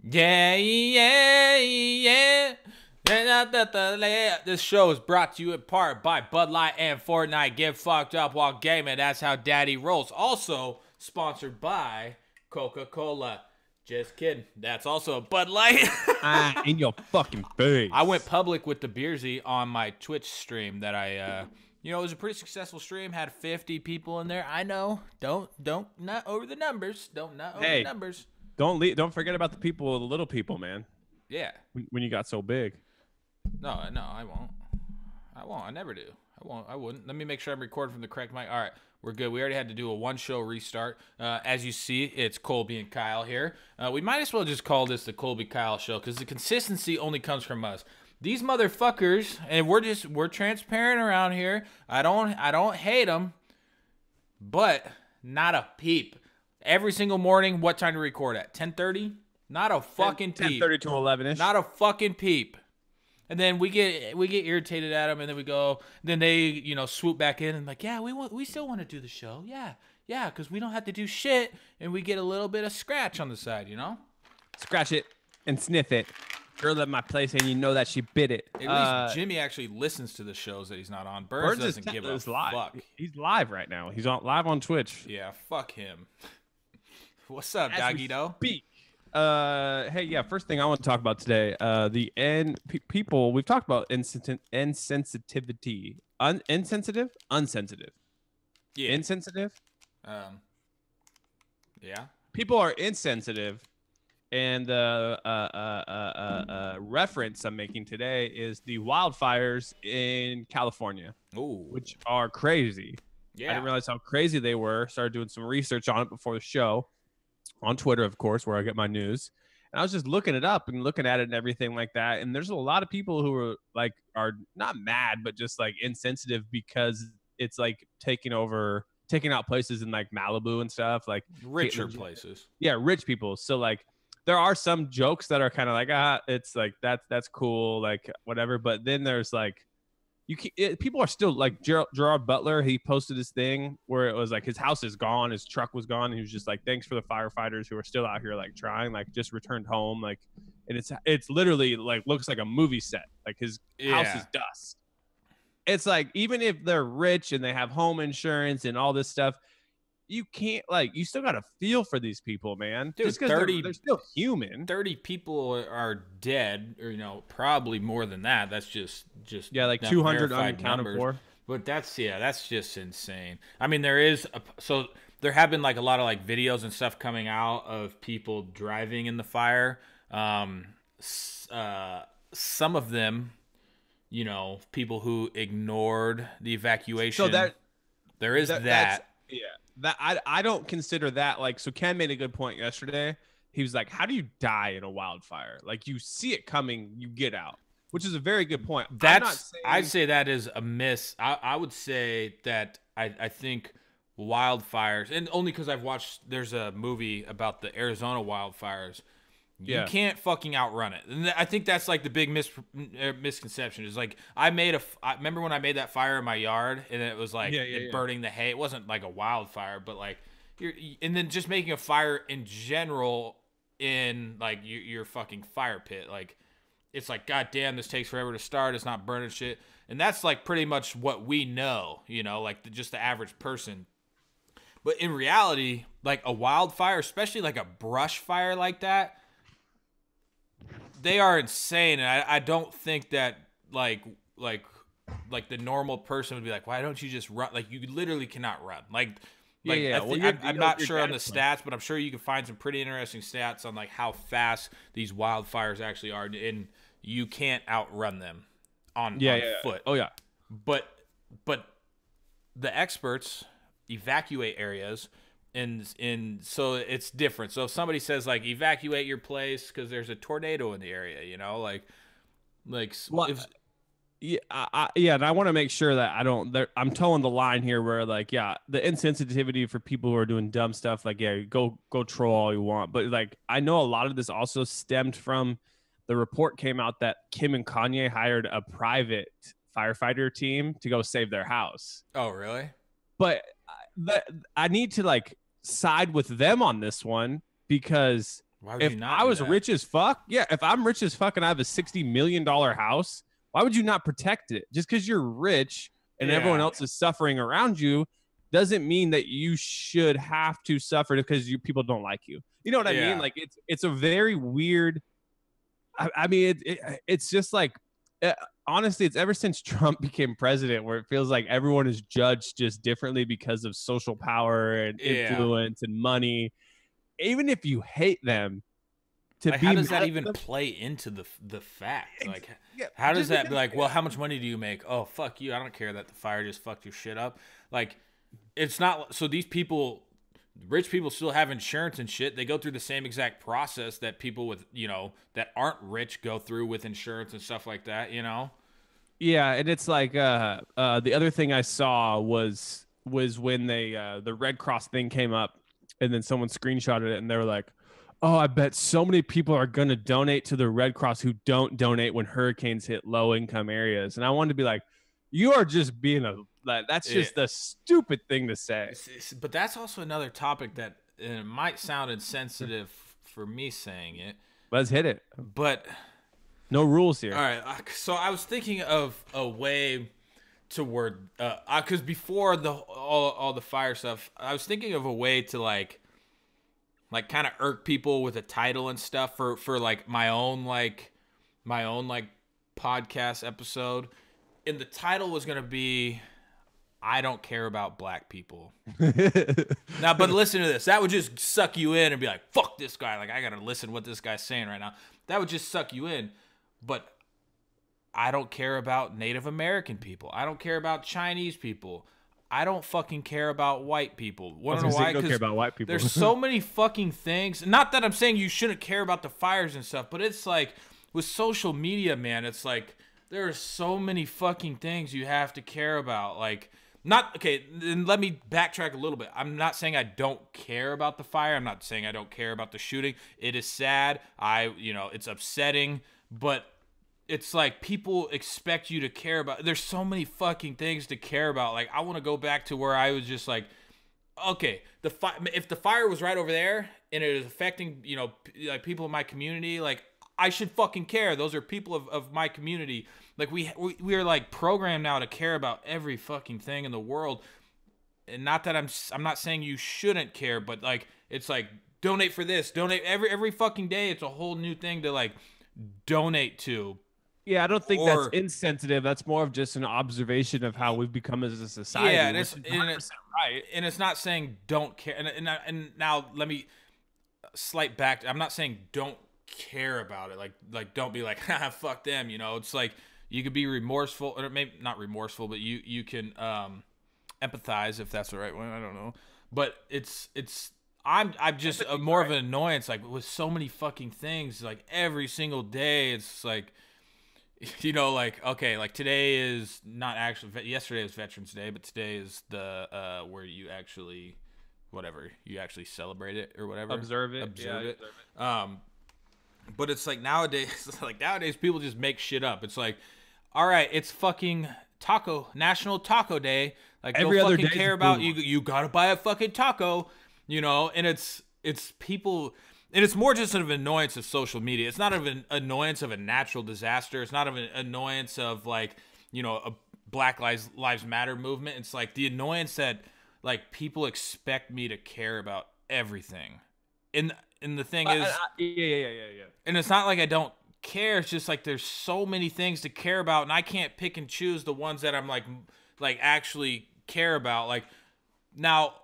Yeah, yeah, yeah. This show is brought to you in part by Bud Light and Fortnite. Get fucked up while gaming. That's how Daddy rolls. Also sponsored by Coca-Cola. Just kidding. That's also Bud Light. In your fucking face. I went public with the Beersy on my Twitch stream that it was a pretty successful stream. Had 50 people in there. I know. Don't not over the numbers. Don't not over the numbers. Don't forget about the people, the little people, man. Yeah. When you got so big. No, I won't. I never do. I wouldn't. Let me make sure I'm recording from the correct mic. All right, we're good. We already had to do a one-show restart. As you see, it's Colby and Kyle here. We might as well just call this the Colby Kyle show because the consistency only comes from us. These motherfuckers, and we're transparent around here. I don't hate them, but not a peep. Every single morning, what time to record at? 10:30? Not a fucking peep. 10:30 to 11ish. Not a fucking peep. And then we get irritated at them, and then we go. Then they swoop back in and like, yeah, we still want to do the show, yeah, because we don't have to do shit, and we get a little bit of scratch on the side, Scratch it and sniff it. Girl at my place, and you know that she bit it. At least Jimmy actually listens to the shows that he's not on. Burns doesn't give a fuck. He's live right now. He's live on Twitch. Yeah, fuck him. What's up, Doggy-Do? Hey, yeah. First thing I want to talk about today, people. We've talked about insensitivity, insensitive, unsensitive, yeah, insensitive. Yeah. People are insensitive, and the reference I'm making today is the wildfires in California, which are crazy. Yeah, I didn't realize how crazy they were. Started doing some research on it before the show. On Twitter, of course, where I get my news. And I was just looking it up and looking at it and everything like that. And there's a lot of people who are not mad, but just like insensitive because it's like taking out places in like Malibu and stuff, like richer places. Yeah, rich people. So like there are some jokes that are kind of like, it's like that's cool, like whatever. But then there's like people are still like Gerard Butler. He posted this thing where it was like his house is gone, his truck was gone. And he was just like, thanks for the firefighters who are still out here like trying, like just returned home, like, and it's literally like looks like a movie set. Like his house is dust. It's like even if they're rich and they have home insurance and all this stuff, you can't you still gotta feel for these people, man. Dude, just because they're still human. 30 people are dead, or probably more than that. That's just like 200 unaccounted for. But that's just insane. I mean, there have been like a lot of like videos and stuff coming out of people driving in the fire. Some of them, people who ignored the evacuation. So there is that. Yeah. That I don't consider that so Ken made a good point yesterday. He was like, how do you die in a wildfire? Like you see it coming, you get out, which is a very good point. I'd say that is a miss. I would say that I think wildfires, and only because there's a movie about the Arizona wildfires. You can't fucking outrun it. And I think that's like the big misconception is like I remember when I made that fire in my yard and it was like burning the hay. It wasn't like a wildfire, but like and then just making a fire in general in like your fucking fire pit. Like it's like, God damn, this takes forever to start. It's not burning shit. And that's like pretty much what we know, like just the average person. But in reality, like a wildfire, especially like a brush fire like that, they are insane, and I don't think that like the normal person would be like, why don't you just run? Like you literally cannot run. I'm not sure on the stats, but I'm sure you can find some pretty interesting stats on like how fast these wildfires actually are, and you can't outrun them on foot. Oh yeah, but the experts evacuate areas. And so it's different. So if somebody says like evacuate your place because there's a tornado in the area, and I want to make sure that I'm towing the line here where the insensitivity for people who are doing dumb stuff, go troll all you want, but like I know a lot of this also stemmed from the report came out that Kim and Kanye hired a private firefighter team to go save their house. Oh, really? But I need to side with them on this one because Why would If you not I do was that? rich as fuck, yeah, if I'm rich as fuck and I have a $60 million house, why would you not protect it? Just because you're rich and everyone else is suffering around you doesn't mean that you should have to suffer because people don't like you. You know what I mean? Yeah. Like it's a very weird. I mean, it's just like, honestly, it's ever since Trump became president where it feels like everyone is judged just differently because of social power and influence and money. Even if you hate them, to like, be how does that mad at even them, play into the fact? Like, yeah, how does just that be because- like, well, how much money do you make? Oh, fuck you. I don't care that the fire just fucked your shit up. Like, it's not. So these people, rich people, still have insurance and shit. They go through the same exact process that people with, that aren't rich go through with insurance and stuff like that, Yeah, and it's like the other thing I saw was when they the Red Cross thing came up, and then someone screenshotted it, and they were like, "Oh, I bet so many people are going to donate to the Red Cross who don't donate when hurricanes hit low income areas." And I wanted to be like, "You are just being that's just a stupid thing to say." But that's also another topic that it might sound insensitive for me saying it. Let's hit it. But no rules here. All right. So I was thinking of a way to word, because before all the fire stuff, I was thinking of a way to like kind of irk people with a title and stuff for like my own podcast episode. And the title was gonna be, I don't care about black people. Now, but listen to this. That would just suck you in and be like, fuck this guy. Like, I gotta listen to what this guy's saying right now. That would just suck you in. But I don't care about Native American people. I don't care about Chinese people. I don't fucking care about white people. Want to know why? You don't care about white people. There's so many fucking things. Not that I'm saying you shouldn't care about the fires and stuff, but it's like with social media, man, it's like there are so many fucking things you have to care about. Like, then let me backtrack a little bit. I'm not saying I don't care about the fire. I'm not saying I don't care about the shooting. It is sad. It's upsetting, but it's like people expect you to care about. There's so many fucking things to care about. Like, I want to go back to where I was just like, okay, if the fire was right over there and it is affecting, like people in my community, like I should fucking care. Those are people of my community. Like we are like programmed now to care about every fucking thing in the world. And not that I'm not saying you shouldn't care, but like it's like donate for this, donate every fucking day. It's a whole new thing to like donate to. Yeah, I don't think that's insensitive. That's more of just an observation of how we've become as a society. Yeah, and it's 100% right. And it's not saying don't care. And now let me slight back. I'm not saying don't care about it. Like don't be like, fuck them. It's like you could be remorseful, or maybe not remorseful, but you can empathize, if that's the right one. I don't know, but I'm just more of an annoyance. Like with so many fucking things, like every single day, it's like. Like, okay, like today is not actually, yesterday was Veterans Day, but today is the, where you actually, you actually celebrate it or whatever. Observe it. Observe it. But it's like nowadays people just make shit up. It's like, all right, it's fucking National Taco Day. Like, every don't other fucking day care about, you gotta buy a fucking taco, and it's people. And it's more just an annoyance of social media. It's not an annoyance of a natural disaster. It's not an annoyance of like, a Black Lives Matter movement. It's like the annoyance that like people expect me to care about everything. And the thing is, yeah. And it's not like I don't care. It's just like there's so many things to care about, and I can't pick and choose the ones that I'm like actually care about. Like now,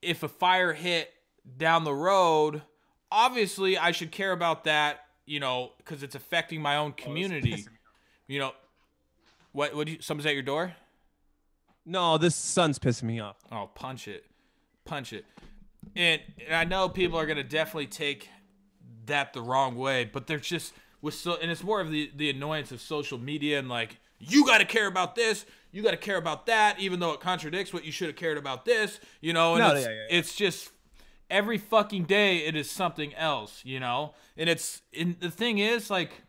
if a fire hit down the road, obviously I should care about that, because it's affecting my own community. Someone's at your door? No, this sun's pissing me off. Oh, punch it. And I know people are going to definitely take that the wrong way, but they're just, and it's more of the annoyance of social media and like, you got to care about this, you got to care about that, even though it contradicts what you should have cared about this, and it's just, every fucking day it is something else, and the thing is, like,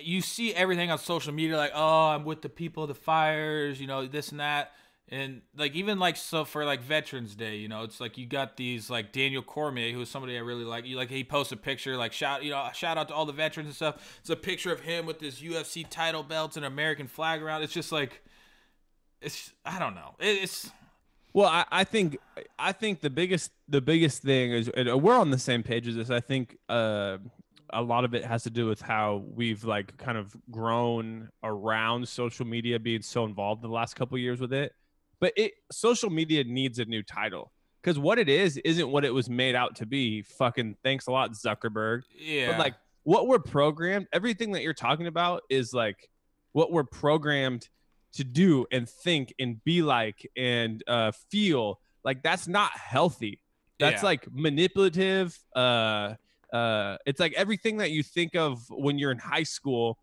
you see everything on social media, like, oh, I'm with the people of the fires, this and that, And like even like so for like Veterans Day, you know, it's like you got these like Daniel Cormier, who is somebody I really like. You like he posts a picture like shout out to all the veterans and stuff. It's a picture of him with his UFC title belts and American flag around. It's just like it's I don't know. It's Well, I think the biggest thing is, and we're on the same page as this. I think a lot of it has to do with how we've like kind of grown around social media, being so involved the last couple of years with it. But social media needs a new title, because what it is isn't what it was made out to be. Fucking thanks a lot, Zuckerberg. yeah. But like what we're programmed, everything that you're talking about is like what we're programmed to do and think and be like and feel like. That's not healthy. That's like manipulative. It's like everything that you think of when you're in high school,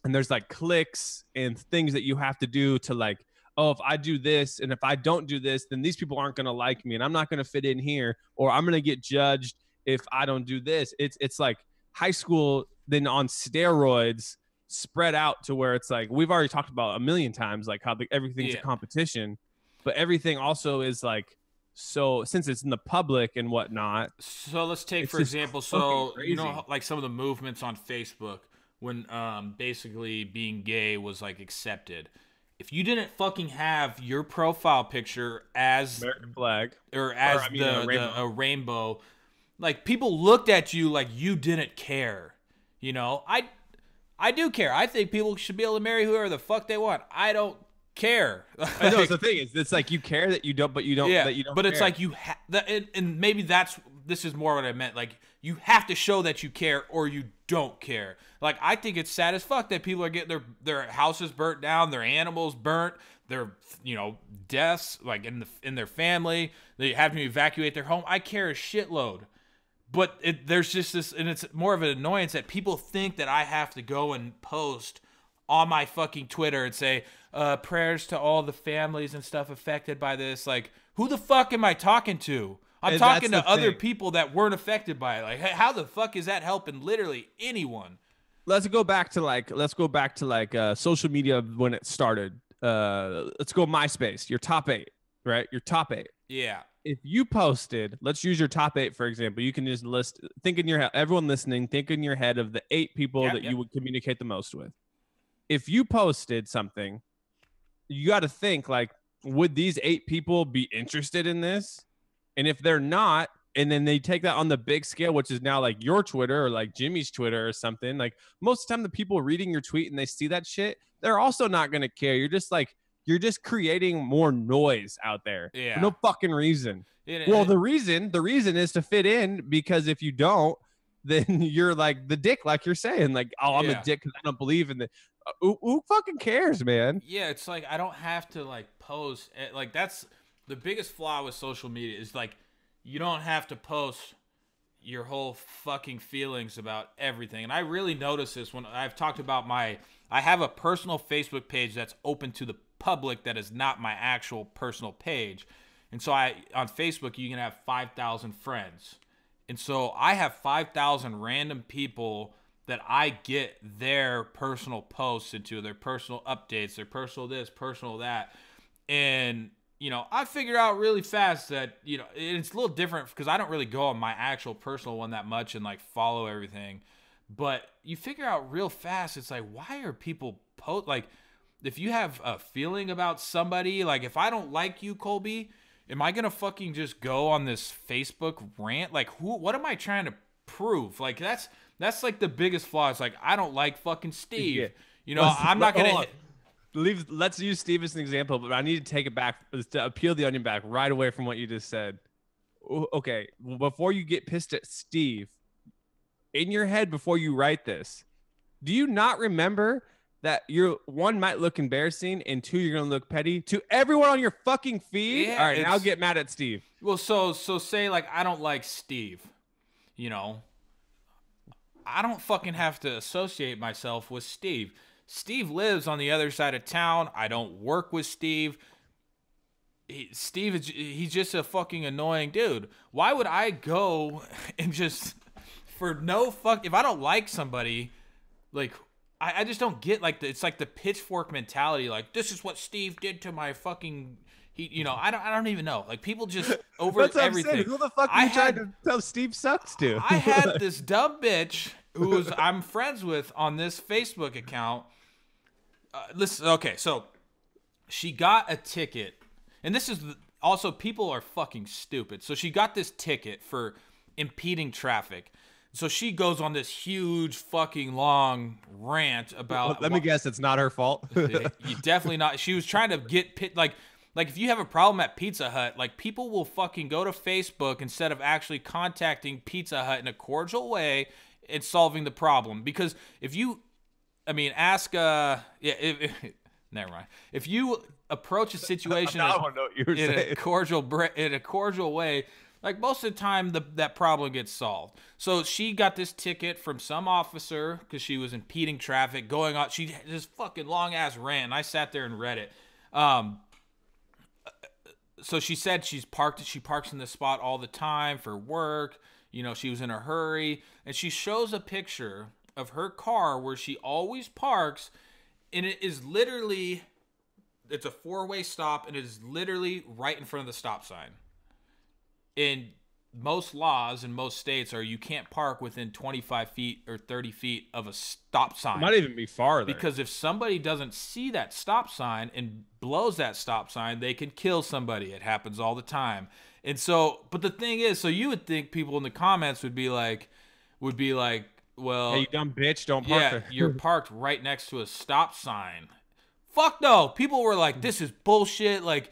and there's like cliques and things that you have to do to like, oh, if I do this and if I don't do this, then these people aren't going to like me and I'm not going to fit in here, or I'm going to get judged if I don't do this. It's like high school then on steroids, spread out to where it's like we've already talked about a million times, like how everything's a competition, but everything also is like, so since it's in the public and whatnot. So let's take for example, so you know, like some of the movements on Facebook when basically being gay was like accepted. If you didn't fucking have your profile picture as American flag or as a rainbow, like people looked at you like you didn't care. You know, I do care. I think people should be able to marry whoever the fuck they want. I don't care. I know, it's the thing is, it's like you care that you don't, but you don't. Yeah, that you don't but care. it's like you and maybe this is more what I meant. Like you have to show that you care or you don't care. Like I think it's sad as fuck that people are getting their houses burnt down, their animals burnt, their deaths like in their family. They have to evacuate their home. I care a shitload. But there's just this, and it's more of an annoyance that people think that I have to go and post on my fucking Twitter and say, prayers to all the families and stuff affected by this. Like, who the fuck am I talking to? I'm talking to other people that weren't affected by it. Like, how the fuck is that helping literally anyone? Let's go back to like social media when it started. Let's go MySpace, your top 8, right? Your top 8. Yeah. If you posted, let's use your top 8, for example, you can just think in your head, everyone listening, think in your head of the 8 people that you would communicate the most with. If you posted something, you got to think like, would these 8 people be interested in this? And if they're not, and then they take that on the big scale, which is now like your Twitter or like Jimmy's Twitter or something, like most of the time the people reading your tweet and they see that shit, they're also not going to care. You're just creating more noise out there for no fucking reason. The reason is to fit in, because if you don't, then you're like the dick, like you're saying, like, oh, I'm a dick because I don't believe in the. Who fucking cares, man? Yeah, it's like I don't have to like post. Like that's the biggest flaw with social media is like you don't have to post your whole fucking feelings about everything. And I really notice this when I've talked about I have a personal Facebook page that's open to the public that is not my actual personal page. And so on Facebook you can have 5,000 friends. And so I have 5,000 random people that I get their personal posts into, their personal updates, their personal this, personal that. And I figured out really fast that, it's a little different because I don't really go on my actual personal one that much and like follow everything. But you figure out real fast, it's like, why are people like, if you have a feeling about somebody, like if I don't like you, Colby, am I going to fucking just go on this Facebook rant? Like what am I trying to prove? Like that's like the biggest flaw. It's like, I don't like fucking Steve. I'm not going to let's use Steve as an example, but I need to take it back to peel the onion back right away from what you just said. Okay. Before you get pissed at Steve, in your head, before you write this, do you not remember that you're one might look embarrassing and 2 you're gonna look petty to everyone on your fucking feed? All right, now get mad at Steve. Well, so say like I don't like Steve, I don't fucking have to associate myself with Steve. Steve lives on the other side of town. I don't work with Steve. He's just a fucking annoying dude. Why would I go and just for no fuck if I don't like somebody, like I just don't get like it's like the pitchfork mentality. Like, this is what Steve did to my fucking. I don't even know. Like, people just over That's what everything. I'm saying. Who the fuck are you trying to tell Steve sucks to? I had this dumb bitch who I'm friends with on this Facebook account. Listen, okay, so she got a ticket, and this is also, people are fucking stupid. So she got this ticket for impeding traffic. So she goes on this huge fucking long rant about. Let me guess, it's not her fault. You definitely not. She was trying to get like if you have a problem at Pizza Hut, like, people will fucking go to Facebook instead of actually contacting Pizza Hut in a cordial way and solving the problem. Because if you, ask never mind. If you approach a situation I don't know what you were in saying. a cordial way, like, most of the time that problem gets solved. So she got this ticket from some officer because she was impeding traffic, going on. She had this fucking long ass rant, and I sat there and read it. So she said she parks in this spot all the time for work. She was in a hurry, and she shows a picture of her car where she always parks, and it is literally, it's a 4-way stop, and it is literally right in front of the stop sign. In most laws in most states you can't park within 25 feet or 30 feet of a stop sign. It might even be farther. Because if somebody doesn't see that stop sign and blows that stop sign, they can kill somebody. It happens all the time. And so, but the thing is, so you would think people in the comments would be like, well, hey, you dumb bitch, don't park there. You're parked right next to a stop sign. Fuck no. People were like, this is bullshit. Like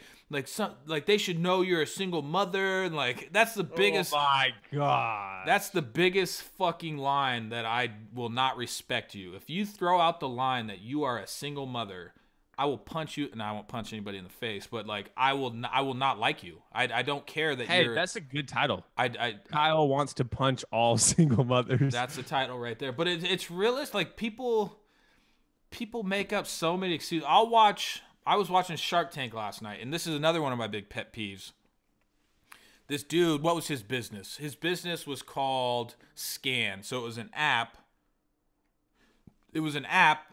they should know you're a single mother, and like, that's the biggest. Oh my god. That's the biggest fucking line that I will not respect you. If you throw out the line that you are a single mother, I will punch you, and I won't punch anybody in the face, but like, I will not like you. I don't care that you're. Hey, that's a good title. Kyle wants to punch all single mothers. That's the title right there. But it's realistic. Like, people make up so many excuses. I was watching Shark Tank last night, and this is another one of my big pet peeves. This dude, what was his business? His business was called Scan. So it was an app. It was an app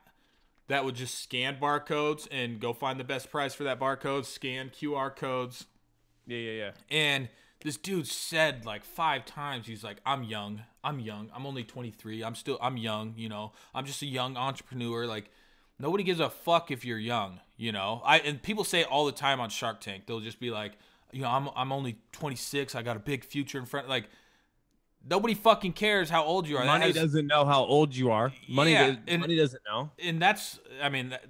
that would just scan barcodes and go find the best price for that barcode, scan QR codes. Yeah. And this dude said like 5 times, he's like, I'm young. I'm only 23. I'm young, I'm just a young entrepreneur. Like, nobody gives a fuck if you're young, and people say it all the time on Shark Tank. They'll just be like, I'm only 26. I got a big future in front. Like, nobody fucking cares how old you are. Money doesn't know how old you are. Money doesn't know. And that's,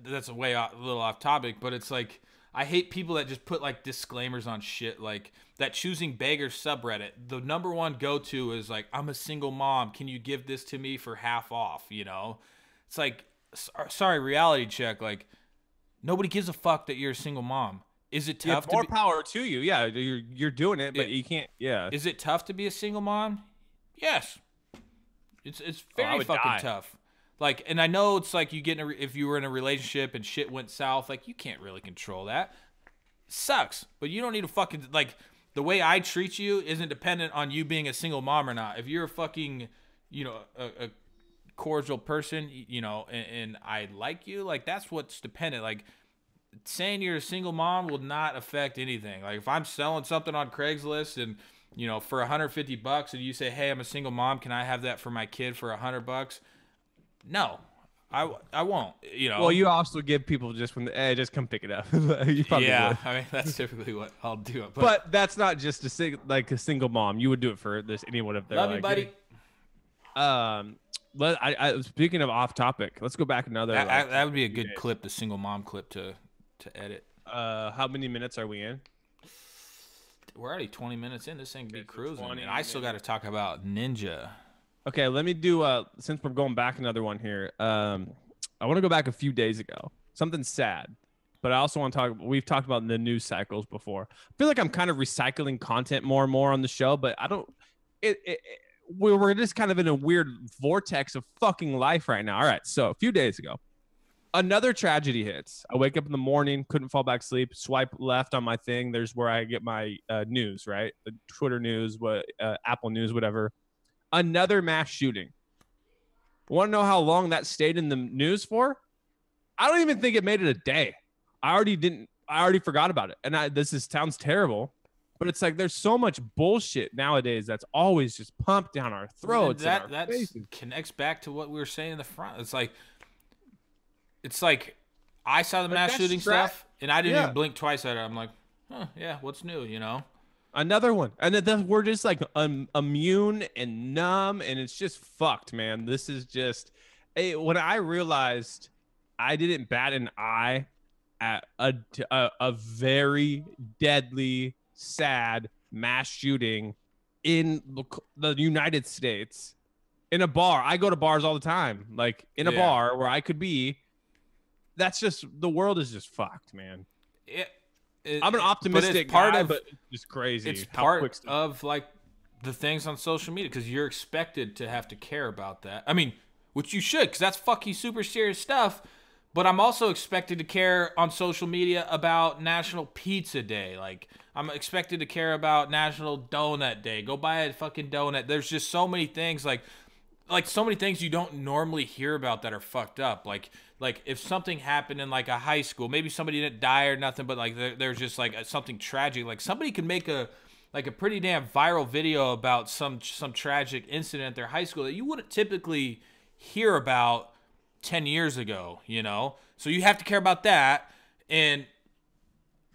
that's a little off topic, but it's like, I hate people that just put like disclaimers on shit, like that choosing beggars subreddit. The number one go-to is like, I'm a single mom. Can you give this to me for half off? It's like, sorry, reality check. Like, nobody gives a fuck that you're a single mom. Is it tough? More power to you. Yeah, you're doing it, but you can't. Yeah. Is it tough to be a single mom? Yes. It's very fucking tough. Like, and I know it's like you get if you were in a relationship and shit went south, like, you can't really control that. It sucks, but you don't need to fucking, like, the way I treat you isn't dependent on you being a single mom or not. If you're a fucking, a cordial person, and I like you, like, that's what's dependent. Like, saying you're a single mom will not affect anything. Like, if I'm selling something on Craigslist and, for $150 and you say, hey, I'm a single mom, can I have that for my kid for $100? No, I won't. Well, you also give people just just come pick it up. You probably would. That's typically what I'll do. But that's not just a single mom. You would do it for anyone if they're love you, buddy. Speaking of off topic, let's go back another. That would be a good clip, the single mom clip to edit. How many minutes are we in? We're already 20 minutes in. This thing be cruising, and I still got to talk about Ninja. Okay, let me do. Since we're going back another one here, I want to go back a few days ago. Something sad, but I also want to talk. We've talked about the news cycles before. I feel like I'm kind of recycling content more and more on the show, but I don't. We're just kind of in a weird vortex of fucking life right now. All right, so a few days ago, another tragedy hits. I wake up in the morning, couldn't fall back asleep. Swipe left on my thing. There's where I get my news, right? The Twitter news, Apple News, whatever. Another mass shooting. Want to know how long that stayed in the news for? I don't even think it made it a day. I already forgot about it. And sounds terrible, but it's like there's so much bullshit nowadays that's always just pumped down our throats. That connects back to what we were saying in the front. It's like I saw the mass shooting stuff and I didn't even blink twice at it. I'm like, yeah, what's new, you know? Another one. And then we're just like immune and numb, and it's just fucked, man. This is just when I realized I didn't bat an eye at a very deadly, sad mass shooting in the United States in a bar. I go to bars all the time, like in a bar where I could be. That's just, the world is just fucked, man. I'm an optimistic guy, but it's just crazy. It's part of like the things on social media because you're expected to have to care about that. I mean, which you should, because that's fucking super serious stuff. But I'm also expected to care on social media about National Pizza Day. Like, I'm expected to care about National Donut Day. Go buy a fucking donut. There's just so many things like so many things you don't normally hear about that are fucked up. Like if something happened in like a high school, maybe somebody didn't die or nothing, but like there's just like something tragic. Like somebody can make a pretty damn viral video about some tragic incident at their high school that you wouldn't typically hear about 10 years ago, you know? So you have to care about that. And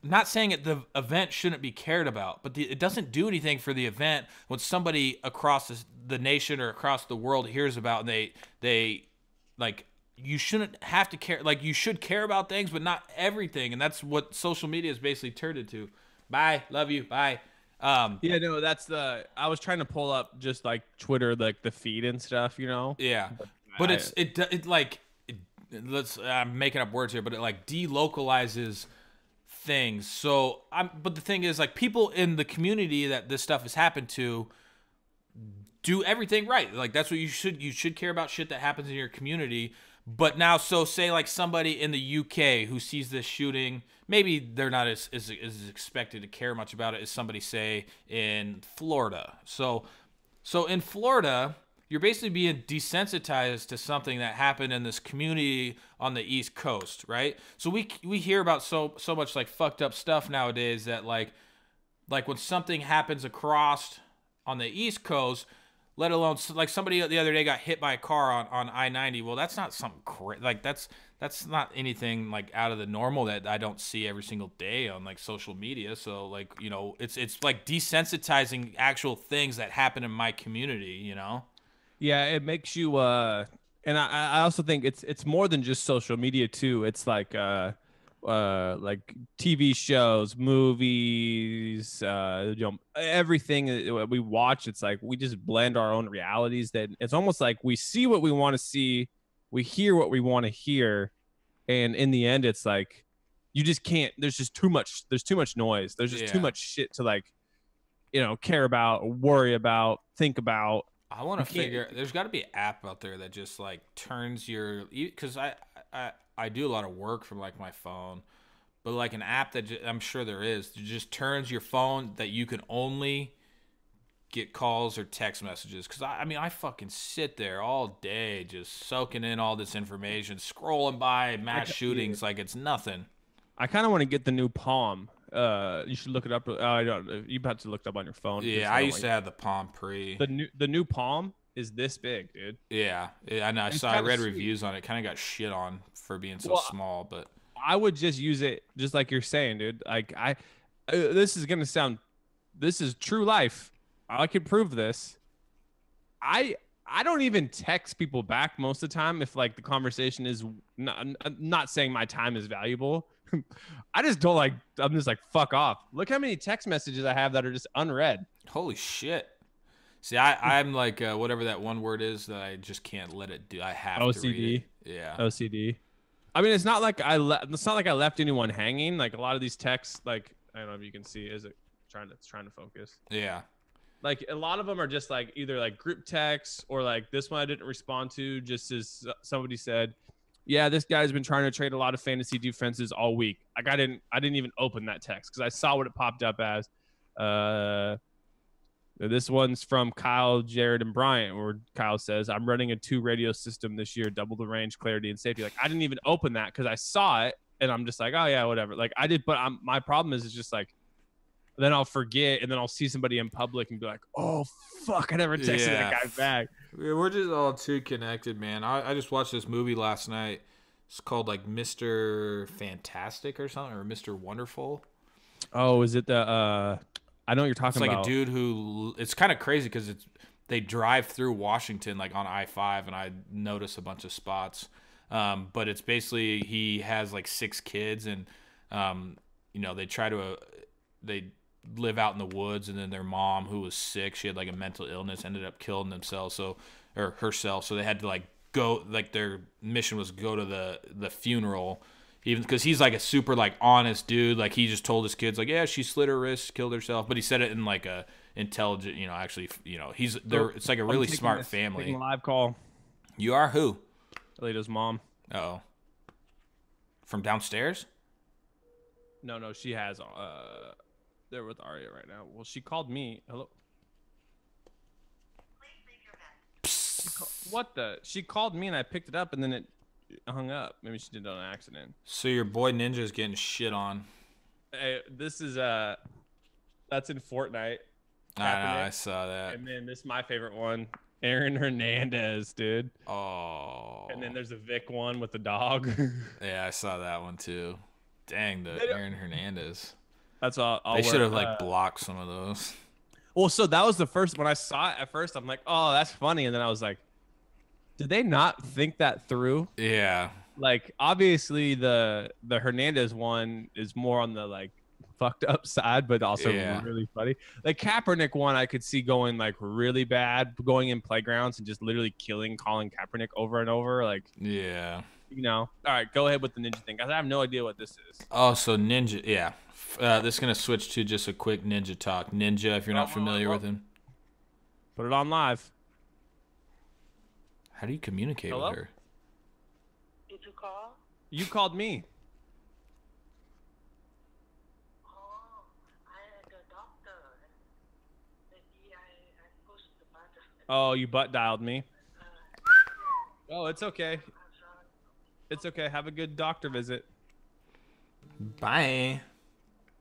I'm not saying the event shouldn't be cared about, but it doesn't do anything for the event when somebody across the nation or across the world hears about, and they like, you shouldn't have to care. Like, you should care about things, but not everything. And that's what social media is basically turned into. Bye. Love you. Bye. Yeah, no, I was trying to pull up just like Twitter, like the feed and stuff, you know? Yeah. But I'm making up words here, but it like delocalizes things. So but the thing is, like, people in the community that this stuff has happened to do everything right. Like, that's what you should care about shit that happens in your community. But now, so say like somebody in the UK who sees this shooting, maybe they're not as expected to care much about it as somebody, say, in Florida. So in Florida, you're basically being desensitized to something that happened in this community on the East Coast, right? So we hear about so much like fucked up stuff nowadays that like when something happens across on the East Coast, let alone like somebody the other day got hit by a car on I-90. Well, that's not something like that's not anything like out of the normal that I don't see every single day on like social media. So like, you know, it's like desensitizing actual things that happen in my community, you know? Yeah, it makes you and I also think it's more than just social media too. It's like TV shows, movies, everything that we watch. It's like we just blend our own realities. That it's almost like we see what we want to see, we hear what we want to hear, and in the end, it's like you just can't. There's just too much. There's too much noise. There's just too much shit to like, care about, worry about, think about. I want to figure. There's got to be an app out there that just like turns your, because I do a lot of work from like my phone, but like an app that I'm sure there is, just turns your phone that you can only get calls or text messages. Because I fucking sit there all day just soaking in all this information, scrolling by mass shootings like it's nothing. I kind of want to get the new Palm. You should look it up. I don't. You have to look it up on your phone. Yeah, I used to have the Palm Pre. The new Palm is this big, dude. Yeah, I know. I read reviews on it. Kind of got shit on for being so small, but I would just use it just like you're saying, dude. Like this is gonna sound. This is true life. I can prove this. I don't even text people back most of the time if like the conversation is not saying my time is valuable. I just don't like. I'm just like, fuck off. Look how many text messages I have that are just unread. Holy shit. See, I'm like whatever that one word is that I just can't let it do. I have OCD. to read it. Yeah. OCD. I mean, it's not like I left anyone hanging. Like a lot of these texts, like I don't know if you can see. Is it trying to focus? Yeah. Like a lot of them are just like either like group texts or like this one I didn't respond to. Just as somebody said, yeah, this guy's been trying to trade a lot of fantasy defenses all week. Like I didn't even open that text because I saw what it popped up as. This one's from Kyle, Jared, and Bryant, where Kyle says, I'm running a 2 radio system this year, double the range, clarity, and safety. Like, I didn't even open that because I saw it, and I'm just like, oh, yeah, whatever. Like, I did, but my problem is just like, then I'll forget, and then I'll see somebody in public and be like, oh, fuck, I never texted that guy back. We're just all too connected, man. I just watched this movie last night. It's called, like, Mr. Fantastic or something, or Mr. Wonderful. Oh, is it the I know what you're talking about. It's like a dude who, it's kind of crazy because they drive through Washington like on I-5, and I notice a bunch of spots. But it's basically he has like 6 kids, and they live out in the woods, and then their mom, who was sick, she had like a mental illness, ended up killing herself. So they had to like go, like their mission was to go to the funeral. Even because he's like a super like honest dude, like he just told his kids like, yeah, she slit her wrist, killed herself, but he said it in like a intelligent, he's there. It's like a really smart family. Taking a live call. You are who? Alita's mom. Uh-oh. From downstairs? No, she has. They're with Aria right now. Well, she called me. Hello. What the? She called me and I picked it up and then it hung up. Maybe she did it on accident. So your boy Ninja's getting shit on. Hey, this is that's in Fortnite. I saw that. And then this is my favorite one, Aaron Hernandez, dude. Oh. And then there's a Vic one with the dog. Yeah, I saw that one too. Dang, the Aaron Hernandez. That's all. They should have like blocked some of those. Well, so that was the first when I saw it at first. I'm like, oh, that's funny, and then I was like, did they not think that through? Yeah. Like, obviously, the Hernandez one is more on the like fucked up side, but also really funny. Like Kaepernick one, I could see going like really bad, going in playgrounds and just literally killing Colin Kaepernick over and over. Like, yeah. All right, go ahead with the ninja thing, guys. I have no idea what this is. Oh, so Ninja, yeah. This is going to switch to just a quick Ninja talk. Ninja, if you're not familiar with him. Put it on live. How do you communicate with her? Did you call? You called me. Oh, I had a doctor. Maybe I pushed the button. Oh, you butt dialed me. Oh, it's okay. It's okay. Have a good doctor visit. Bye.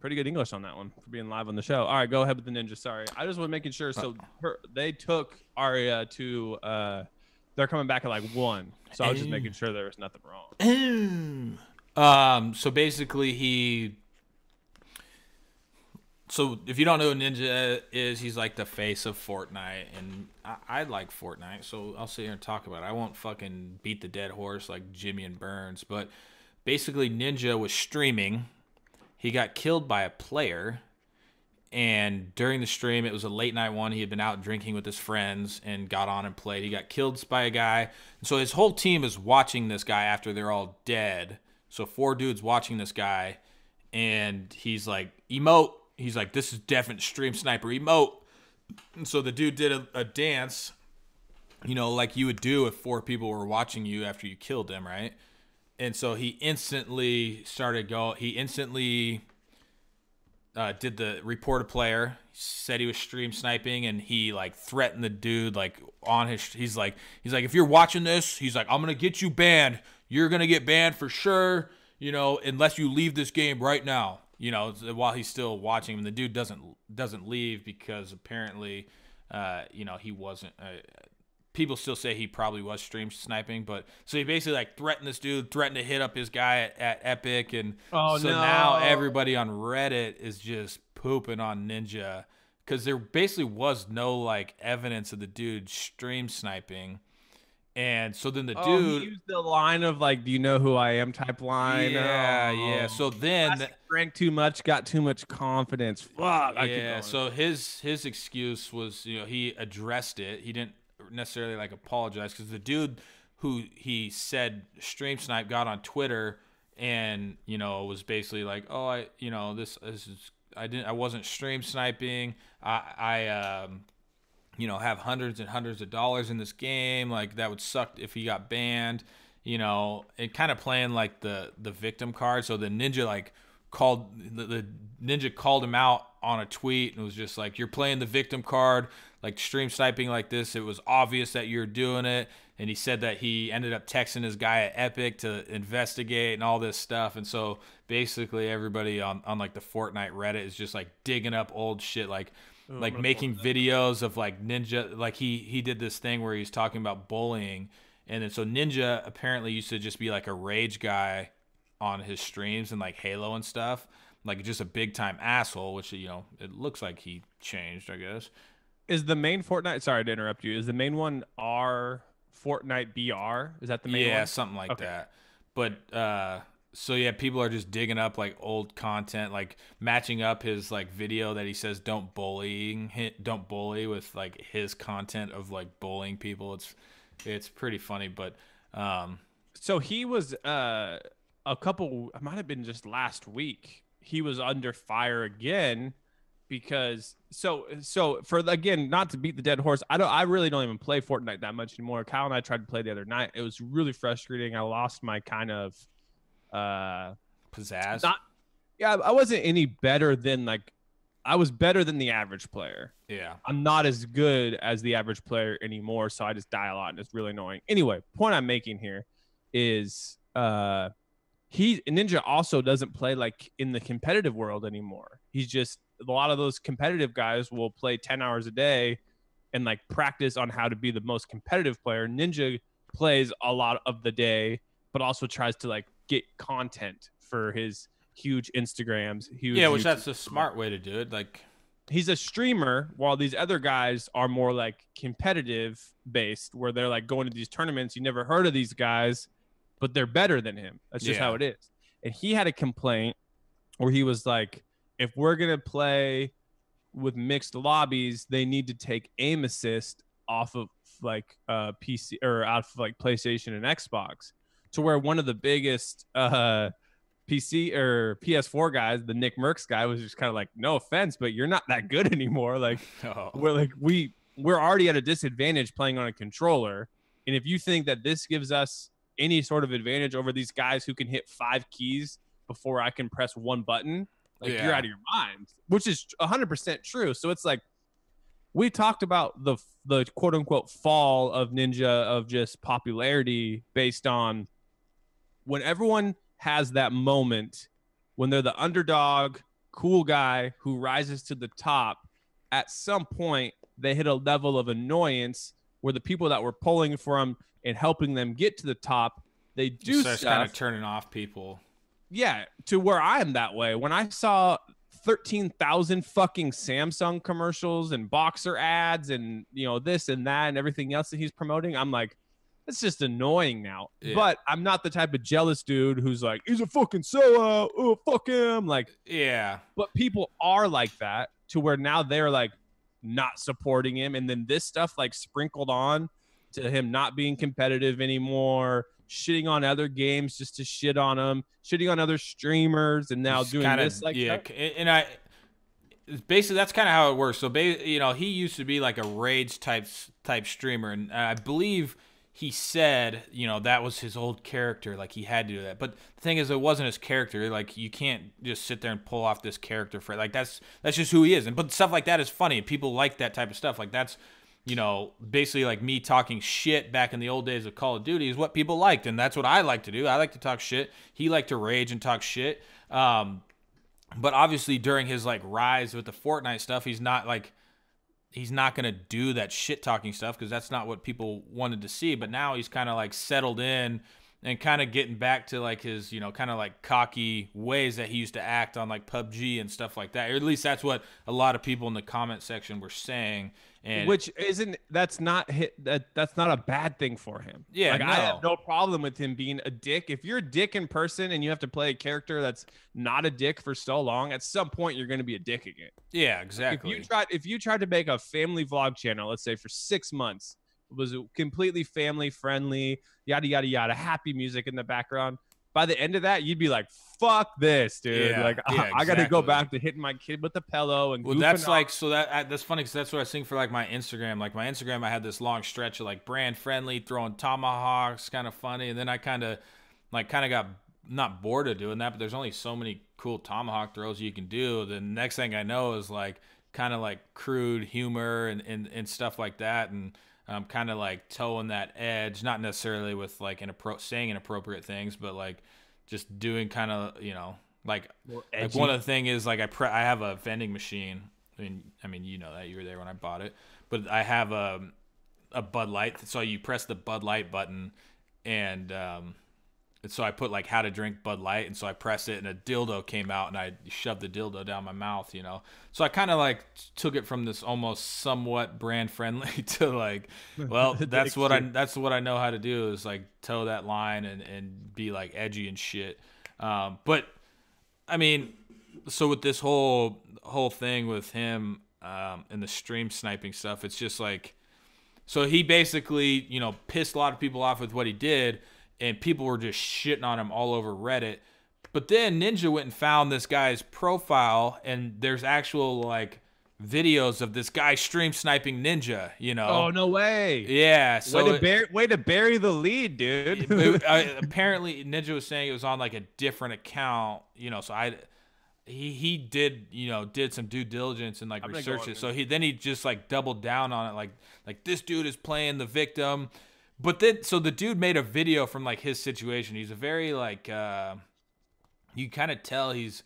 Pretty good English on that one for being live on the show. All right, go ahead with the ninja. Sorry. I just was making sure. So they took Aria to, they're coming back at like 1. So I was just making sure there was nothing wrong. So basically so if you don't know who Ninja is, he's like the face of Fortnite, and I like Fortnite, so I'll sit here and talk about it. I won't fucking beat the dead horse like Jimmy and Burns, but basically Ninja was streaming. He got killed by a player, and during the stream, it was a late night one. He had been out drinking with his friends and got on and played. He got killed by a guy, and so his whole team is watching this guy after they're all dead. So 4 dudes watching this guy, and he's like, emote. He's like, this is definite stream sniper emote. And so the dude did a dance, like you would do if 4 people were watching you after you killed them, right? And so he instantly did the report a player, said he was stream sniping, and he like threatened the dude like on his. He's like, if you're watching this, he's like, I'm gonna get you banned. You're gonna get banned for sure. Unless you leave this game right now. While he's still watching him, the dude doesn't leave because apparently, he wasn't. People still say he probably was stream sniping, but so he basically like threatened this dude, threatened to hit up his guy at Epic, and now everybody on Reddit is just pooping on Ninja because there basically was no like evidence of the dude stream sniping, and so then the dude he used the line of like, "Do you know who I am?" type line. Yeah. So then drank too much, got too much confidence. Fuck. Yeah. So his excuse was, he addressed it. He didn't necessarily like apologize because the dude who he said stream snipe got on Twitter and was basically like, oh, I wasn't stream sniping. I have hundreds and hundreds of dollars in this game. Like that would suck if he got banned, and kind of playing like the victim card. So the Ninja like the Ninja called him out on a tweet and was just like, you're playing the victim card, like stream sniping like this. It was obvious that you're doing it. And he said that he ended up texting his guy at Epic to investigate and all this stuff. And so basically everybody on like the Fortnite Reddit is just like digging up old shit, like making videos of like Ninja. Like he did this thing where he's talking about bullying. And then so Ninja apparently used to just be like a rage guy on his streams and like Halo and stuff, like just a big time asshole, which, you know, it looks like he changed, I guess. Is the main Fortnite, sorry to interrupt you, is the main one Fortnite BR? Is that the main one? Yeah, something like that. But so yeah, people are just digging up like old content, like matching up his like video that he says don't bully with like his content of like bullying people. It's pretty funny, but so he was it might have been just last week, he was under fire again because so for, again, not to beat the dead horse, I really don't even play Fortnite that much anymore. Kyle and I tried to play the other night. It was really frustrating. I lost my kind of pizzazz. I wasn't any better than I was better than the average player. Yeah. I'm not as good as the average player anymore, so I just die a lot and it's really annoying. Anyway, point I'm making here is Ninja also doesn't play like in the competitive world anymore. He's just, a lot of those competitive guys will play 10 hours a day and like practice on how to be the most competitive player. Ninja plays a lot of the day, but also tries to like get content for his huge Instagrams. Yeah, which that's a smart way to do it. Like, he's a streamer while these other guys are more like competitive based, where they're like going to these tournaments. You never heard of these guys, but they're better than him. That's just how it is. And he had a complaint where he was like, if we're going to play with mixed lobbies, they need to take aim assist off of like PC or out of like PlayStation and Xbox, to where one of the biggest PC or PS4 guys, the Nick Merckx guy, was just kind of like, no offense, but you're not that good anymore. Like, we're already at a disadvantage playing on a controller. And if you think that this gives us any sort of advantage over these guys who can hit 5 keys before I can press one button, like, you're out of your mind, which is 100% true. So it's like, we talked about the quote unquote fall of Ninja, of just popularity based on when everyone has that moment when they're the underdog, cool guy who rises to the top. At some point, they hit a level of annoyance where the people that were pulling for them and helping them get to the top, they do stuff kind of turning off people. Yeah, to where I am that way. When I saw 13,000 fucking Samsung commercials and boxer ads and, you know, this and that and everything else that he's promoting, I'm like, it's just annoying now. Yeah. But I'm not the type of jealous dude who's like, he's a fucking sellout. Oh, fuck him. Like, yeah. But people are like that, to where now they're like not supporting him. And then this stuff like sprinkled on to him not being competitive anymore, shitting on other games just to shit on them, shitting on other streamers, and now doing this like that. And basically that's kind of how it works. So you know, he used to be like a rage type streamer, and I believe he said, you know, that was his old character, like he had to do that. But the thing is, it wasn't his character. Like, you can't just sit there and pull off this character for, like, that's just who he is. And but stuff like that is funny. People like that type of stuff. Like, that's, you know, basically like me talking shit back in the old days of Call of Duty is what people liked, and that's what I like to do. I like to talk shit. He liked to rage and talk shit. But obviously during his like rise with the Fortnite stuff, he's not going to do that shit talking stuff, because that's not what people wanted to see. But now he's kind of like settled in and kind of getting back to like his, you know, kind of like cocky ways that he used to act on like PUBG and stuff like that. Or at least that's what a lot of people in the comment section were saying. And which that's not a bad thing for him. Yeah, like, I have no problem with him being a dick. If you're a dick in person and you have to play a character that's not a dick for so long, at some point you're going to be a dick again. Yeah, exactly. If you tried to make a family vlog channel, let's say for 6 months, it was completely family friendly, yada yada yada, happy music in the background, by the end of that, you'd be like, fuck this, dude. Yeah, like, I got to go back to hitting my kid with the pillow and that's like, so that's funny, because that's what I was thinking for like my Instagram. Like my Instagram, I had this long stretch of like brand friendly, throwing tomahawks, kind of funny. And then I kind of got not bored of doing that, but there's only so many cool tomahawk throws you can do. The next thing I know is like kind of like crude humor and stuff like that, and kind of like towing that edge, not necessarily with like saying inappropriate things, but like just doing kind of, you know, like one of the thing is like I have a vending machine. I mean, you know that, you were there when I bought it, but I have a Bud Light. So you press the Bud Light button, and so I put like how to drink Bud Light, and so I pressed it, and a dildo came out, and I shoved the dildo down my mouth, you know. So I kind of like took it from this almost somewhat brand friendly to like, well, that's what I know how to do, is like toe that line and be like edgy and shit. But I mean, so with this whole thing with him and the stream sniping stuff, it's just like, so he basically, you know, pissed a lot of people off with what he did, and people were just shitting on him all over Reddit. But then Ninja went and found this guy's profile, and there's actual like videos of this guy stream sniping Ninja, you know. Oh, no way. Yeah. So way to bury the lead, dude. Apparently Ninja was saying it was on like a different account, you know, so he did, you know, did some due diligence and like research it. So he just like doubled down on it, like this dude is playing the victim. But then, so the dude made a video from like his situation. He's a very like, you kind of tell he's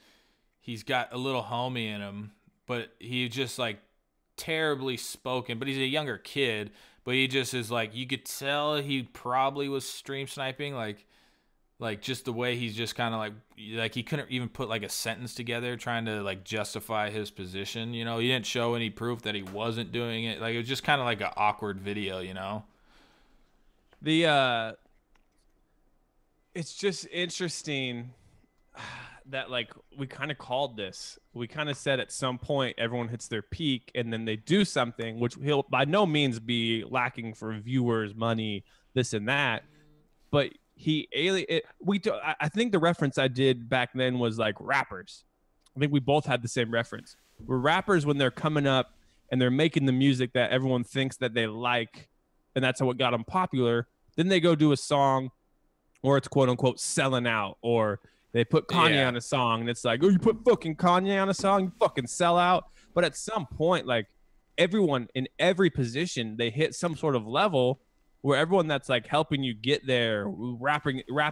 got a little homie in him, but he just like terribly spoken. But he's a younger kid, but he just is like, you could tell he probably was stream sniping, like just the way he's just kind of like he couldn't even put like a sentence together trying to like justify his position. You know, he didn't show any proof that he wasn't doing it. Like it was just kind of like an awkward video, you know. It's just interesting that like we kind of called this. We kind of said at some point everyone hits their peak, and then they do something which he'll by no means be lacking for viewers, money, this and that. But I think the reference I did back then was like rappers. I think we both had the same reference. Where rappers, when they're coming up and they're making the music that everyone thinks that they like, and that's what got them popular, then they go do a song, or it's quote unquote selling out, or they put Kanye on a song, and it's like, oh, you put fucking Kanye on a song, you fucking sell out. But at some point, like everyone in every position, they hit some sort of level where everyone that's like helping you get there, rap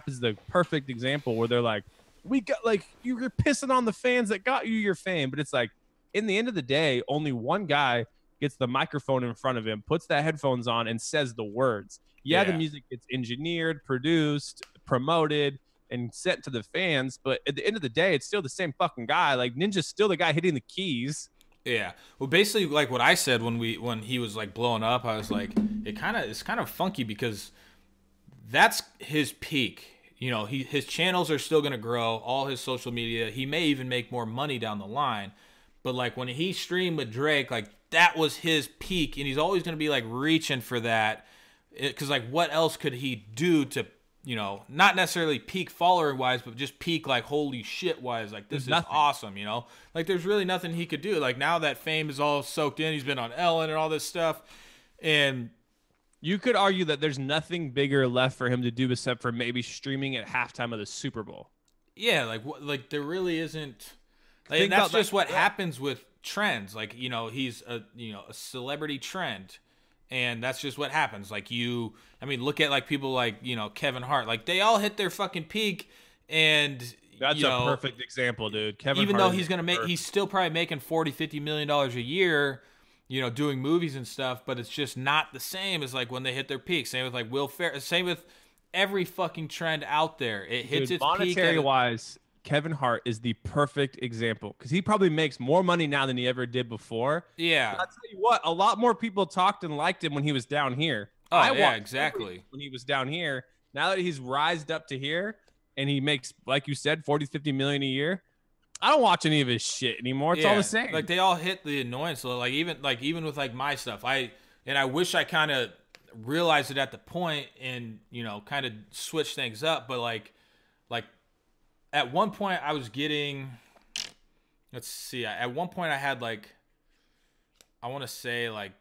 is the perfect example, where they're like, we got like, you're pissing on the fans that got you your fame. But it's like, in the end of the day, only one guy gets the microphone in front of him, puts the headphones on, and says the words. Yeah, the music gets engineered, produced, promoted, and sent to the fans. But at the end of the day, it's still the same fucking guy. Like Ninja's still the guy hitting the keys. Yeah. Well, basically, like what I said when he was like blowing up, I was like, it's kind of funky because that's his peak. You know, his channels are still gonna grow, all his social media. He may even make more money down the line. But like when he streamed with Drake, like that was his peak, and he's always gonna be like reaching for that. Because like, what else could he do to, you know, not necessarily peak follower wise, but just peak like holy shit wise, like this is awesome, you know? Like there's really nothing he could do. Like now that fame is all soaked in, he's been on Ellen and all this stuff, and you could argue that there's nothing bigger left for him to do except for maybe streaming at halftime of the Super Bowl. Yeah, like there really isn't. Like, and that's just what happens with trends. Like, you know, he's a celebrity trend. And that's just what happens. Like look at like people like, you know, Kevin Hart. Like they all hit their fucking peak, and that's a perfect example, dude. Kevin even Hart, though he's still probably making $40-50 million a year, you know, doing movies and stuff, but it's just not the same as like when they hit their peak. Same with like Will Ferrell. Same with every fucking trend out there. It hits its peak. Monetary wise, Kevin Hart is the perfect example because he probably makes more money now than he ever did before. Yeah. I'll tell you what, a lot more people talked and liked him when he was down here. Oh, yeah, exactly. When he was down here. Now that he's rised up to here and he makes, like you said, 40-50 million a year, I don't watch any of his shit anymore. It's all the same. Like they all hit the annoyance. So like even with like my stuff, I wish I kind of realized it at the point and, you know, kind of switch things up. But like at one point I was getting, let's see, at one point I had like, I want to say like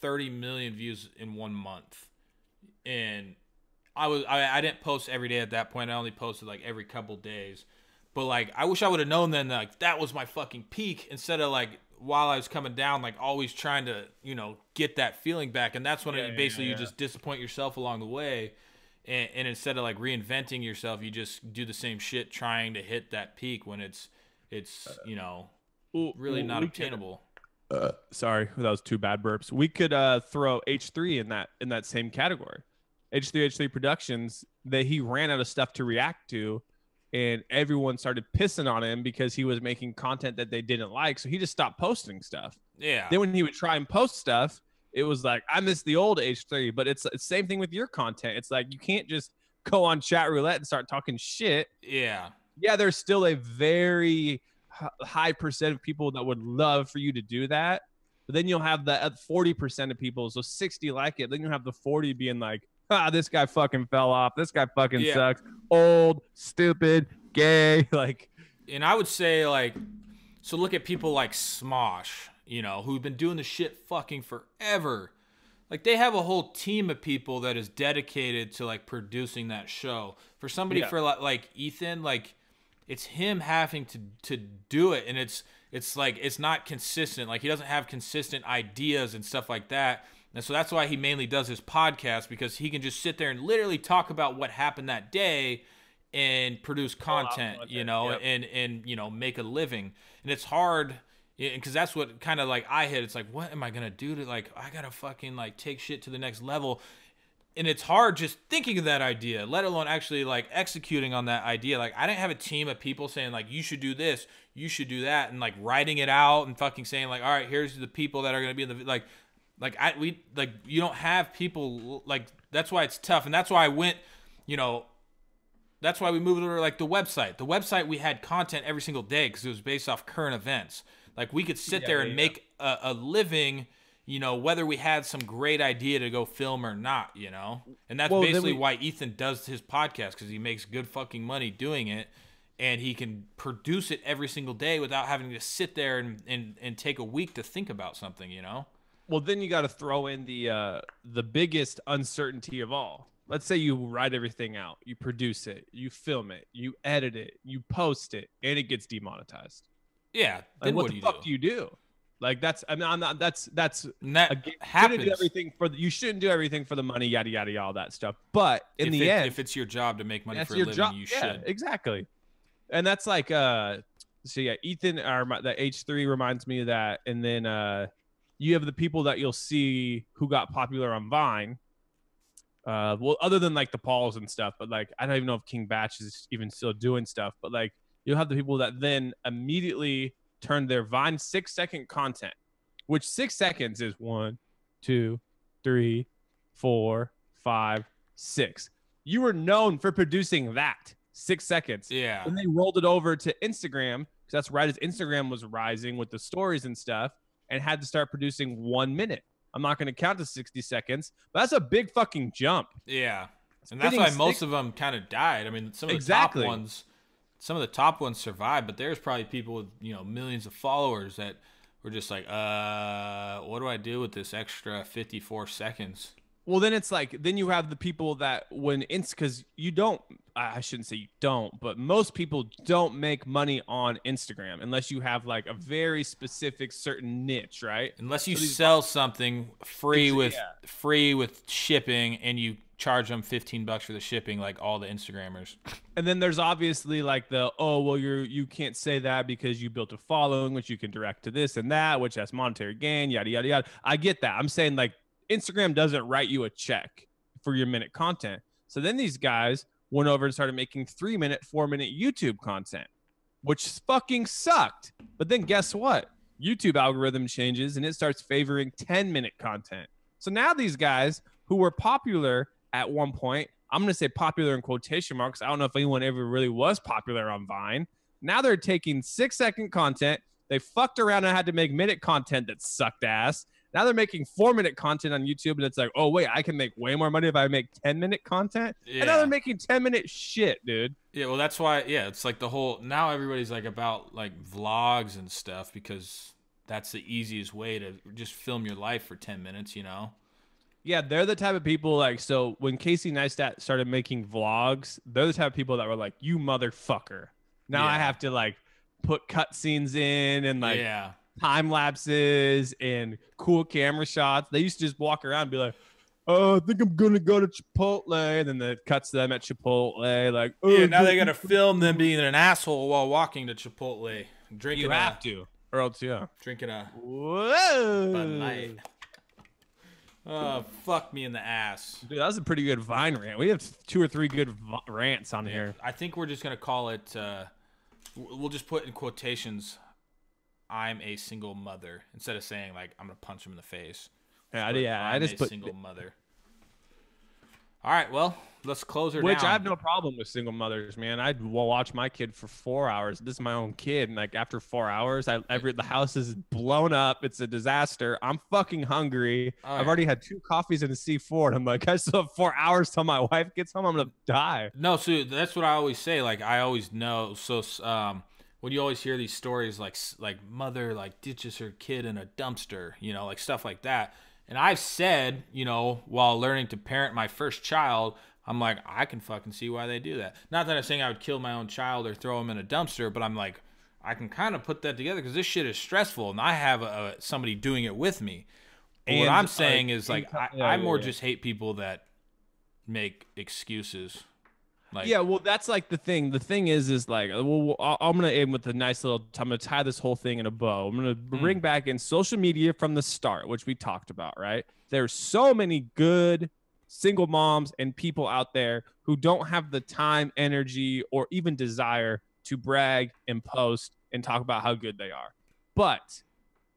30 million views in 1 month. And I didn't post every day at that point. I only posted like every couple days. But like I wish I would have known then that like that was my fucking peak instead of like while I was coming down, like always trying to, get that feeling back. And that's when you just disappoint yourself along the way. And instead of like reinventing yourself, you just do the same shit trying to hit that peak when it's really not obtainable. Sorry, that was two bad burps. We could throw H3 in that same category. H3 Productions, that he ran out of stuff to react to, and everyone started pissing on him because he was making content that they didn't like. So he just stopped posting stuff. Yeah. Then when he would try and post stuff, it was like, I miss the old H3. But it's the same thing with your content. It's like you can't just go on chat roulette and start talking shit. Yeah. Yeah, there's still a very high percent of people that would love for you to do that. But then you'll have the 40% of people, so 60 like it. Then you'll have the 40 being like, this guy fucking fell off. This guy fucking sucks. Old, stupid, gay. Like, and I would say like, so look at people like Smosh, who've been doing the shit fucking forever. Like they have a whole team of people that is dedicated to like producing that show. For somebody for like Ethan, like it's him having to do it, and it's like it's not consistent. Like he doesn't have consistent ideas and stuff like that. And so that's why he mainly does his podcast, because he can just sit there and literally talk about what happened that day and produce content, and make a living. And it's hard because that's what kind of like I hit. It's like, what am I going to do to like, I got to fucking like take shit to the next level. And it's hard just thinking of that idea, let alone actually like executing on that idea. Like I didn't have a team of people saying like, you should do this, you should do that. And like writing it out and fucking saying like, all right, here's the people that are going to be in the, you don't have people like, that's why it's tough. And that's why I went, that's why we moved over like the website. The website, we had content every single day because it was based off current events. Like we could sit there and make a living, whether we had some great idea to go film or not, and that's basically why Ethan does his podcast, because he makes good fucking money doing it. And he can produce it every single day without having to sit there and take a week to think about something, Well, then you got to throw in the biggest uncertainty of all. Let's say you write everything out, you produce it, you film it, you edit it, you post it, and it gets demonetized. Yeah. Then what the fuck do you do? Like that's that happens. You shouldn't do everything for the money, yada yada yada, all that stuff. But in the end, if it's your job to make money for a living, you should. Exactly. And that's like Ethan, the H3 reminds me of that. And then you have the people that you'll see who got popular on Vine. Well, other than like the Pauls and stuff, but like I don't even know if King Batch is even still doing stuff. But like you'll have the people that then immediately turn their Vine 6-second content, which 6 seconds is 1, 2, 3, 4, 5, 6. You were known for producing that 6 seconds. Yeah. And they rolled it over to Instagram, because that's right as Instagram was rising with the stories and stuff, and had to start producing 1 minute. I'm not going to count to 60 seconds, but that's a big fucking jump. Yeah. And that's why most of them kind of died. I mean, some of the top ones survived, but there's probably people with, millions of followers that were just like, what do I do with this extra 54 seconds? Well, then it's like, then you have the people that because I shouldn't say you don't, but most people don't make money on Instagram unless you have like a very specific certain niche, right? Unless you sell something free with shipping and you charge them $15 for the shipping, like all the Instagrammers. And then there's obviously like you can't say that because you built a following, which you can direct to this and that, which has monetary gain, yada yada yada. I get that. I'm saying like Instagram doesn't write you a check for your minute content. So then these guys went over and started making 3-minute, 4-minute YouTube content, which fucking sucked. But then guess what? YouTube algorithm changes and it starts favoring 10-minute content. So now these guys who were popular at one point, I'm going to say popular in quotation marks. I don't know if anyone ever really was popular on Vine. Now they're taking 6-second content. They fucked around and had to make minute content that sucked ass. Now they're making 4-minute content on YouTube, and it's like, oh, wait, I can make way more money if I make 10-minute content. Yeah. And now they're making 10-minute shit, dude. Yeah, well, that's why, it's like the whole, now everybody's like about like vlogs and stuff because that's the easiest way to just film your life for 10 minutes, Yeah, they're the type of people like, so when Casey Neistat started making vlogs, they're the type of people that were like, you motherfucker. Now I Yeah. have to like put cutscenes in and like Yeah. time lapses and cool camera shots. They used to just walk around and be like, oh, I think I'm gonna go to Chipotle. And then it cuts to them at Chipotle, like, oh, Yeah, now they got to film them being an asshole while walking to Chipotle, drinking you have to, or else yeah. drinking a Whoa. Bud Light. Oh, fuck me in the ass. Dude, that was a pretty good Vine rant. We have 2 or 3 good rants on here. I think we're just gonna call it. We'll just put in quotations. I'm a single mother instead of saying like I'm gonna punch him in the face. Yeah, I I'm just a put single mother. All right, well, let's close her which down. I have no problem with single mothers, man. I'd watch my kid for 4 hours. This is my own kid, and like after 4 hours, the house is blown up. It's a disaster. I'm fucking hungry. Oh, I've yeah. already had 2 coffees and a C4, and I'm like, I still have 4 hours till my wife gets home. I'm gonna die. No, so that's what I always say. Like I always know. So when you always hear these stories, like mother like ditches her kid in a dumpster, you know, like stuff like that. And I've said, you know, while learning to parent my first child, I'm like, I can fucking see why they do that. Not that I'm saying I would kill my own child or throw him in a dumpster, but I'm like, I can kind of put that together because this shit is stressful, and I have somebody doing it with me. But what And, I'm saying is like, I more yeah. just hate people that make excuses. Like, Yeah, well, that's like the thing. The thing is like, well, I'm gonna end with a nice little. I'm gonna tie this whole thing in a bow. I'm gonna bring back in social media from the start, which we talked about. Right? There's so many good single moms and people out there who don't have the time, energy, or even desire to brag and post and talk about how good they are, but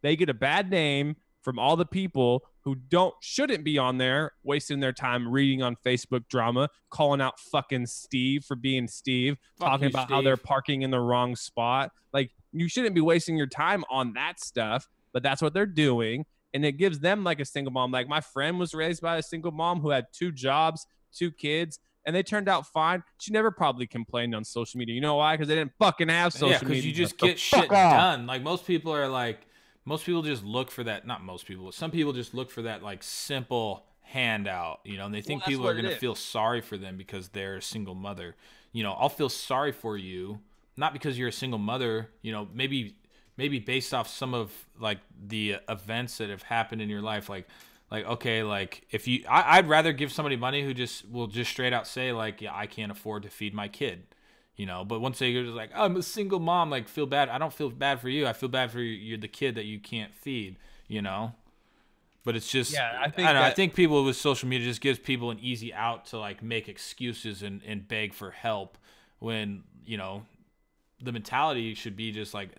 they get a bad name from all the people who shouldn't be on there wasting their time reading on Facebook drama, calling out fucking Steve for being Steve, Fuck talking you, about how Steve. they're parking in the wrong spot. Like, you shouldn't be wasting your time on that stuff, but that's what they're doing. And it gives them like a single mom. Like, my friend was raised by a single mom who had 2 jobs, 2 kids, and they turned out fine. She never probably complained on social media. You know why? Because they didn't fucking have social yeah, media. because you just So get fuck shit off. done. Like most people just look for that. Not most people. Some people just look for that like simple handout, you know, and they think that's people what are it going to is. feel sorry for them because they're a single mother. You know, I'll feel sorry for you, not because you're a single mother, you know, maybe based off some of like the events that have happened in your life. Like, okay, like if you, I'd rather give somebody money who just will just straight out say like, yeah, I can't afford to feed my kid. You know, but once they go just like, oh, I'm a single mom, like feel bad. I don't feel bad for you. I feel bad for you're the kid that you can't feed, you know? But it's just, Yeah, I I think don't know, I that- think people with social media just gives people an easy out to like make excuses and beg for help when, you know, the mentality should be just like,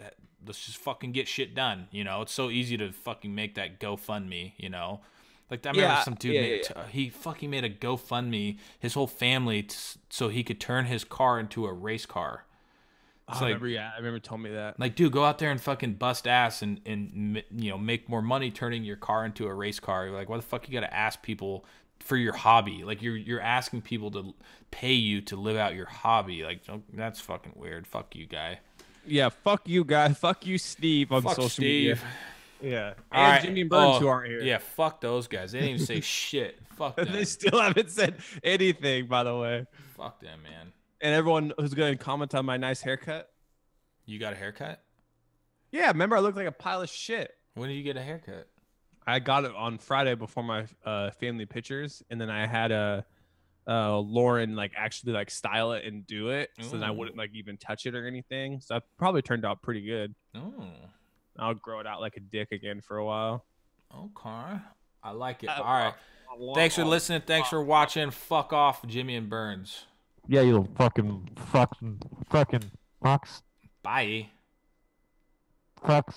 let's just fucking get shit done. You know, it's so easy to fucking make that GoFundMe, you know? Like I remember some dude he fucking made a GoFundMe, his whole family, so he could turn his car into a race car. It's I remember you told me that. like, dude, go out there and fucking bust ass and you know, make more money turning your car into a race car. You're like, why the fuck you gotta ask people for your hobby? Like you're asking people to pay you to live out your hobby. Like that's fucking weird. Fuck you, guy. Yeah, fuck you, guy. Fuck you, Steve, on Fuck social Steve. media. Yeah. All And right. Jimmy and Burns, Oh, who aren't here. Yeah, fuck those guys. They didn't even say shit. Fuck them. They still haven't said anything, by the way. Fuck them, man. And everyone who's going to comment on my nice haircut. You got a haircut? Yeah, remember I looked like a pile of shit. When did you get a haircut? I got it on Friday before my family pictures, and then I had Lauren like actually like style it and do it, so then I Ooh. wouldn't like even touch it or anything. So it probably turned out pretty good. Oh, I'll grow it out like a dick again for a while. okay. I like it. All right. Thanks for listening. Thanks for watching. Fuck off, Jimmy and Burns. Yeah, you fucking fucks. Bye. Fucks.